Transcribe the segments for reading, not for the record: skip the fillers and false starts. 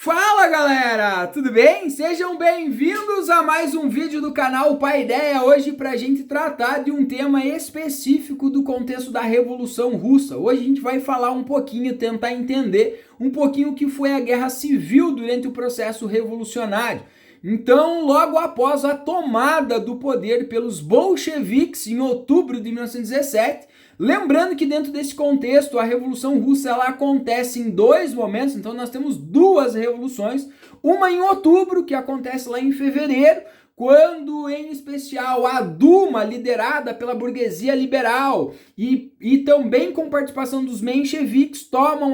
Fala galera, tudo bem? Sejam bem-vindos a mais um vídeo do canal Paideia, hoje para a gente tratar de um tema específico do contexto da Revolução Russa. Hoje a gente vai falar um pouquinho, tentar entender um pouquinho o que foi a guerra civil durante o processo revolucionário. Então, logo após a tomada do poder pelos bolcheviques em outubro de 1917, lembrando que dentro desse contexto a Revolução Russa ela acontece em dois momentos, então nós temos duas revoluções, uma em outubro que acontece lá em fevereiro, quando em especial a Duma, liderada pela burguesia liberal e também com participação dos mencheviques,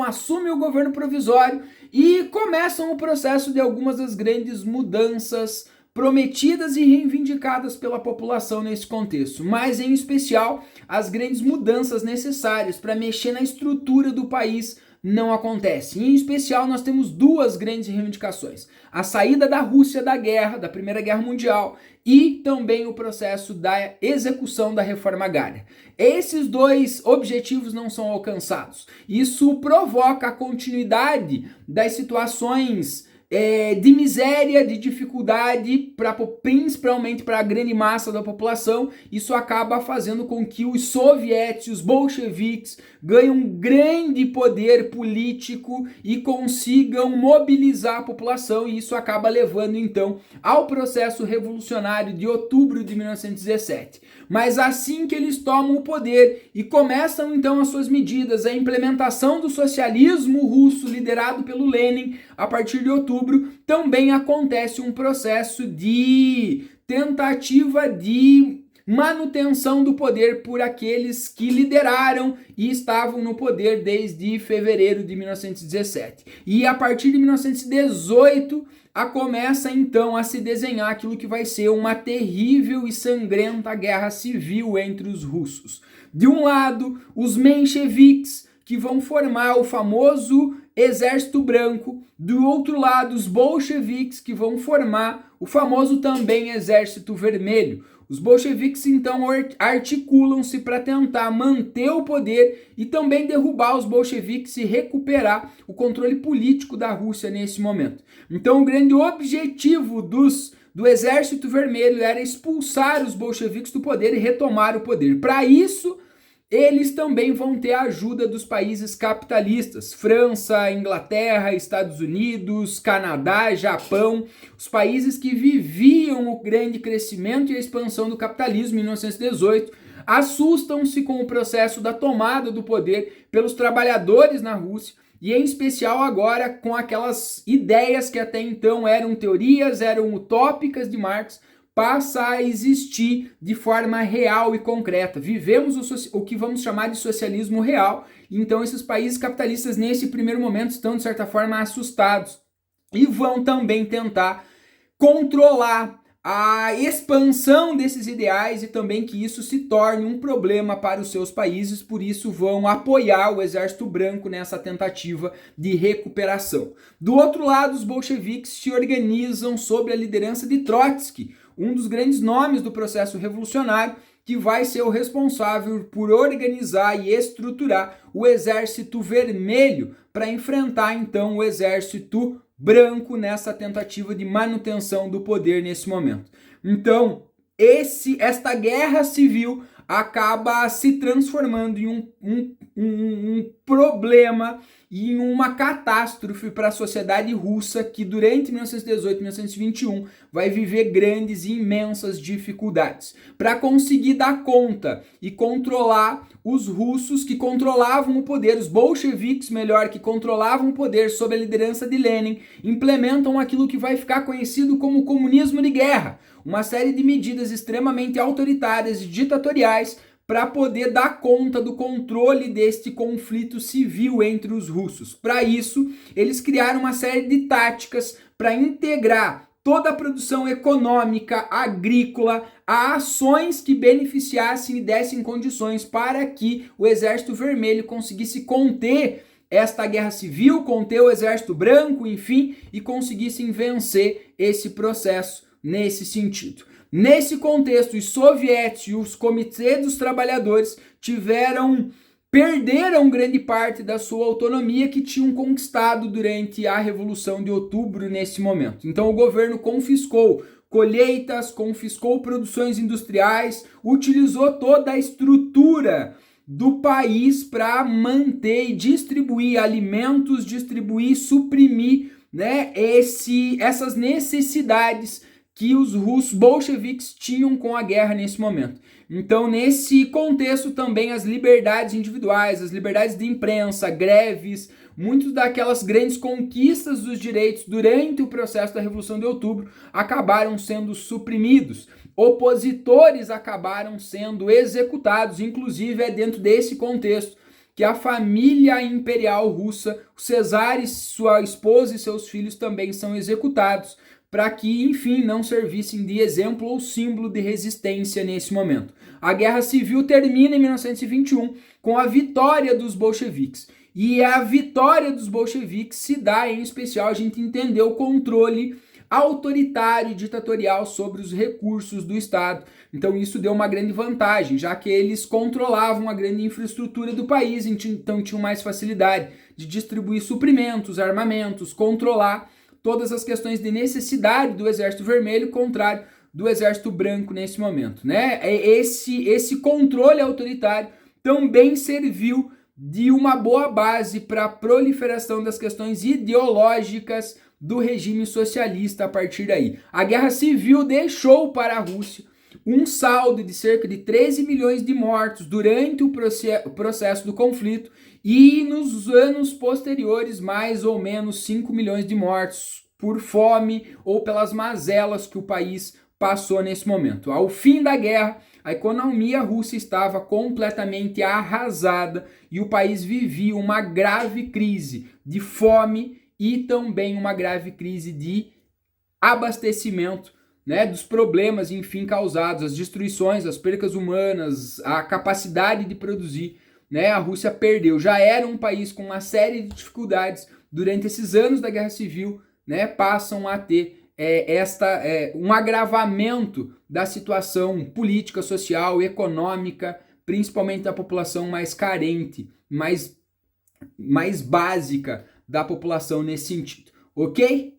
assumem o governo provisório e começam o processo de algumas das grandes mudanças prometidas e reivindicadas pela população nesse contexto, mas em especial as grandes mudanças necessárias para mexer na estrutura do país não acontecem. Em especial nós temos duas grandes reivindicações: a saída da Rússia da guerra, da Primeira Guerra Mundial, e também o processo da execução da reforma agrária. Esses dois objetivos não são alcançados. Isso provoca a continuidade das situações de miséria, de dificuldade, principalmente para a grande massa da população. Isso acaba fazendo com que os sovietes, os bolcheviques, ganhem um grande poder político e consigam mobilizar a população, e isso acaba levando então ao processo revolucionário de outubro de 1917. Mas assim que eles tomam o poder e começam então as suas medidas, a implementação do socialismo russo liderado pelo Lenin a partir de outubro, também acontece um processo de tentativa de manutenção do poder por aqueles que lideraram e estavam no poder desde fevereiro de 1917. E a partir de 1918 começa então a se desenhar aquilo que vai ser uma terrível e sangrenta guerra civil entre os russos. De um lado, os mencheviques, que vão formar o famoso Exército Branco; do outro lado, os bolcheviques, que vão formar o famoso também Exército Vermelho. Os bolcheviques então articulam-se para tentar manter o poder e também derrubar os bolcheviques e recuperar o controle político da Rússia nesse momento. Então o grande objetivo do Exército Vermelho era expulsar os bolcheviques do poder e retomar o poder. Para isso, eles também vão ter a ajuda dos países capitalistas: França, Inglaterra, Estados Unidos, Canadá, Japão, os países que viviam o grande crescimento e a expansão do capitalismo em 1918, assustam-se com o processo da tomada do poder pelos trabalhadores na Rússia, e em especial agora com aquelas ideias que até então eram teorias, eram utópicas de Marx, passa a existir de forma real e concreta. Vivemos o que vamos chamar de socialismo real. Então esses países capitalistas nesse primeiro momento estão de certa forma assustados e vão também tentar controlar a expansão desses ideais e também que isso se torne um problema para os seus países. Por isso vão apoiar o Exército Branco nessa tentativa de recuperação. Do outro lado, os bolcheviques se organizam sob a liderança de Trotsky, um dos grandes nomes do processo revolucionário, que vai ser o responsável por organizar e estruturar o Exército Vermelho para enfrentar então o Exército Branco nessa tentativa de manutenção do poder nesse momento. Então, esta guerra civil acaba se transformando em um problema e em uma catástrofe para a sociedade russa, que durante 1918 e 1921 vai viver grandes e imensas dificuldades para conseguir dar conta e controlar os russos que controlavam o poder. Os bolcheviques, melhor, que controlavam o poder sob a liderança de Lenin, implementam aquilo que vai ficar conhecido como comunismo de guerra, uma série de medidas extremamente autoritárias e ditatoriais para poder dar conta do controle deste conflito civil entre os russos. Para isso, eles criaram uma série de táticas para integrar toda a produção econômica, agrícola, a ações que beneficiassem e dessem condições para que o Exército Vermelho conseguisse conter esta guerra civil, conter o Exército Branco, enfim, e conseguissem vencer esse processo nesse sentido. Nesse contexto, os sovietes e os comitês dos trabalhadores tiveram perderam grande parte da sua autonomia que tinham conquistado durante a Revolução de Outubro nesse momento. Então o governo confiscou colheitas, confiscou produções industriais, utilizou toda a estrutura do país para manter e distribuir alimentos, distribuir, suprimir, né, essas necessidades que os russos bolcheviques tinham com a guerra nesse momento. Então, nesse contexto também, as liberdades individuais, as liberdades de imprensa, greves, muitas daquelas grandes conquistas dos direitos durante o processo da Revolução de Outubro acabaram sendo suprimidos. Opositores acabaram sendo executados, inclusive é dentro desse contexto que a família imperial russa, o Czar, sua esposa e seus filhos também são executados, para que, enfim, não servissem de exemplo ou símbolo de resistência nesse momento. A Guerra Civil termina em 1921 com a vitória dos bolcheviques. E a vitória dos bolcheviques se dá, em especial, a gente entender o controle autoritário e ditatorial sobre os recursos do Estado. Então isso deu uma grande vantagem, já que eles controlavam a grande infraestrutura do país, então tinham mais facilidade de distribuir suprimentos, armamentos, controlar todas as questões de necessidade do Exército Vermelho, contrário do Exército Branco nesse momento, né? Esse controle autoritário também serviu de uma boa base para a proliferação das questões ideológicas do regime socialista a partir daí. A Guerra Civil deixou para a Rússia um saldo de cerca de 13 milhões de mortos durante o processo do conflito e nos anos posteriores mais ou menos 5 milhões de mortos por fome ou pelas mazelas que o país passou nesse momento. Ao fim da guerra, a economia russa estava completamente arrasada e o país vivia uma grave crise de fome e também uma grave crise de abastecimento, né, dos problemas, enfim, causados, as destruições, as percas humanas, a capacidade de produzir, né, a Rússia perdeu. Já era um país com uma série de dificuldades durante esses anos da Guerra Civil, né, passam a ter um agravamento da situação política, social, econômica, principalmente da população mais carente, mais básica da população nesse sentido, ok?